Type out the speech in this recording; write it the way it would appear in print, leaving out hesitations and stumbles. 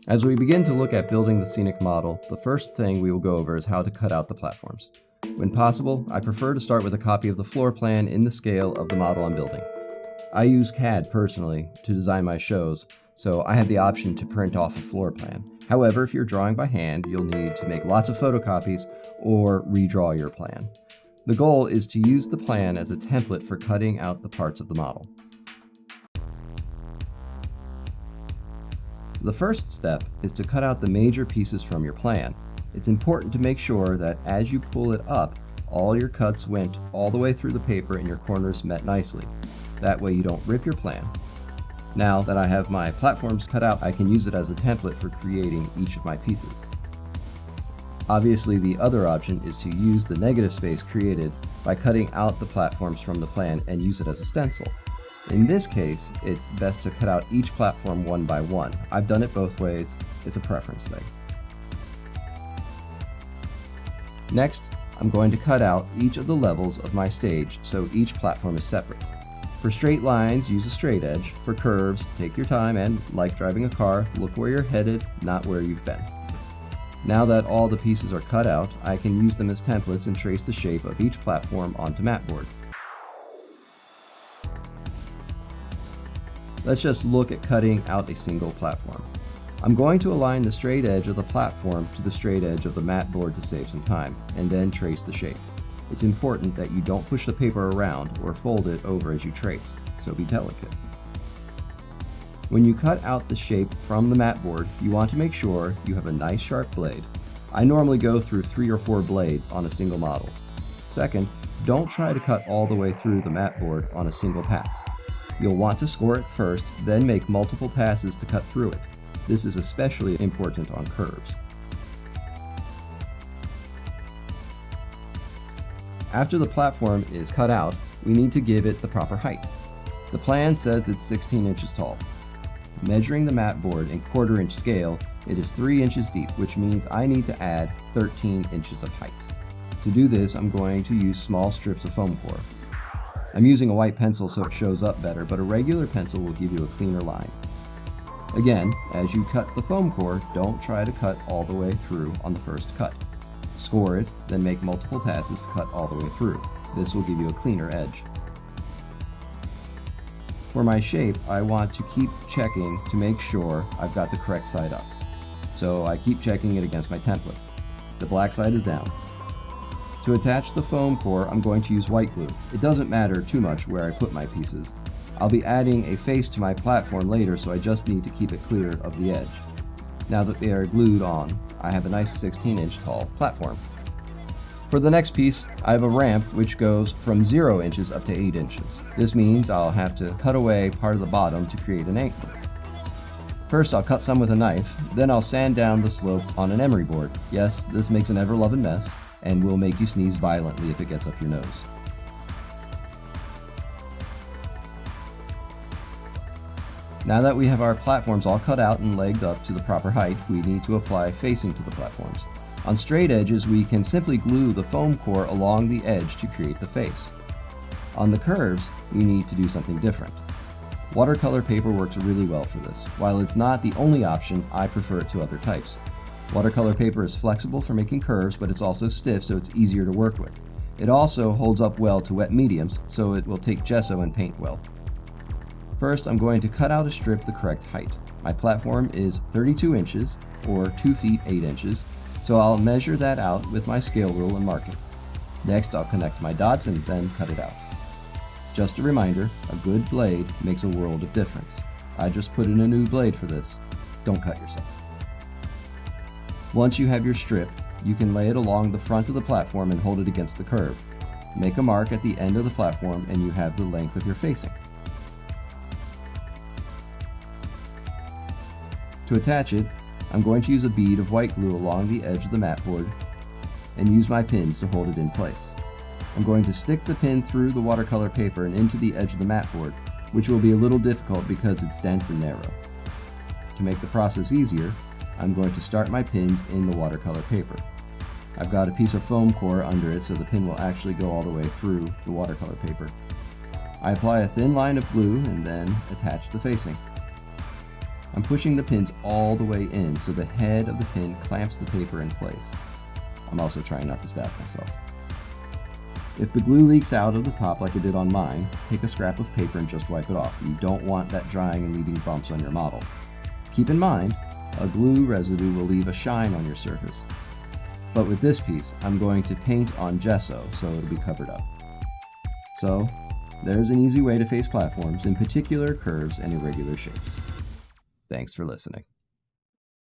As we begin to look at building the scenic model, the first thing we will go over is how to cut out the platforms. When possible, I prefer to start with a copy of the floor plan in the scale of the model I'm building. I use CAD personally to design my shows, so I have the option to print off a floor plan. However, if you're drawing by hand, you'll need to make lots of photocopies or redraw your plan. The goal is to use the plan as a template for cutting out the parts of the model. The first step is to cut out the major pieces from your plan. It's important to make sure that as you pull it up, all your cuts went all the way through the paper and your corners met nicely. That way you don't rip your plan. Now that I have my platforms cut out, I can use it as a template for creating each of my pieces. Obviously, the other option is to use the negative space created by cutting out the platforms from the plan and use it as a stencil. In this case, it's best to cut out each platform one by one. I've done it both ways. It's a preference thing. Next, I'm going to cut out each of the levels of my stage so each platform is separate. For straight lines, use a straight edge. For curves, take your time and, like driving a car, look where you're headed, not where you've been. Now that all the pieces are cut out, I can use them as templates and trace the shape of each platform onto mat board. Let's just look at cutting out a single platform. I'm going to align the straight edge of the platform to the straight edge of the mat board to save some time, and then trace the shape. It's important that you don't push the paper around or fold it over as you trace, so be delicate. When you cut out the shape from the mat board, you want to make sure you have a nice sharp blade. I normally go through 3 or 4 blades on a single model. Second, don't try to cut all the way through the mat board on a single pass. You'll want to score it first, then make multiple passes to cut through it. This is especially important on curves. After the platform is cut out, we need to give it the proper height. The plan says it's 16 inches tall. Measuring the mat board in 1/4 inch scale, it is 3 inches deep, which means I need to add 13 inches of height. To do this, I'm going to use small strips of foam core. I'm using a white pencil so it shows up better, but a regular pencil will give you a cleaner line. Again, as you cut the foam core, don't try to cut all the way through on the first cut. Score it, then make multiple passes to cut all the way through. This will give you a cleaner edge. For my shape, I want to keep checking to make sure I've got the correct side up. So I keep checking it against my template. The black side is down. To attach the foam core, I'm going to use white glue. It doesn't matter too much where I put my pieces. I'll be adding a face to my platform later, so I just need to keep it clear of the edge. Now that they are glued on, I have a nice 16-inch tall platform. For the next piece, I have a ramp which goes from 0 inches up to 8 inches. This means I'll have to cut away part of the bottom to create an angle. First, I'll cut some with a knife, then I'll sand down the slope on an emery board. Yes, this makes an ever-loving mess, and will make you sneeze violently if it gets up your nose. Now that we have our platforms all cut out and legged up to the proper height, we need to apply facing to the platforms. On straight edges, we can simply glue the foam core along the edge to create the face. On the curves, we need to do something different. Watercolor paper works really well for this. While it's not the only option, I prefer it to other types. Watercolor paper is flexible for making curves, but it's also stiff, so it's easier to work with. It also holds up well to wet mediums, so it will take gesso and paint well. First, I'm going to cut out a strip the correct height. My platform is 32 inches, or 2 feet 8 inches, so I'll measure that out with my scale rule and mark it. Next, I'll connect my dots and then cut it out. Just a reminder, a good blade makes a world of difference. I just put in a new blade for this. Don't cut yourself. Once you have your strip, you can lay it along the front of the platform and hold it against the curve. Make a mark at the end of the platform and you have the length of your facing. To attach it, I'm going to use a bead of white glue along the edge of the mat board and use my pins to hold it in place. I'm going to stick the pin through the watercolor paper and into the edge of the mat board, which will be a little difficult because it's dense and narrow. To make the process easier, I'm going to start my pins in the watercolor paper. I've got a piece of foam core under it so the pin will actually go all the way through the watercolor paper. I apply a thin line of glue and then attach the facing. I'm pushing the pins all the way in so the head of the pin clamps the paper in place. I'm also trying not to stab myself. If the glue leaks out of the top like it did on mine, take a scrap of paper and just wipe it off. You don't want that drying and leaving bumps on your model. Keep in mind, a glue residue will leave a shine on your surface. But with this piece, I'm going to paint on gesso so it'll be covered up. So, there's an easy way to face platforms, in particular curves and irregular shapes. Thanks for listening.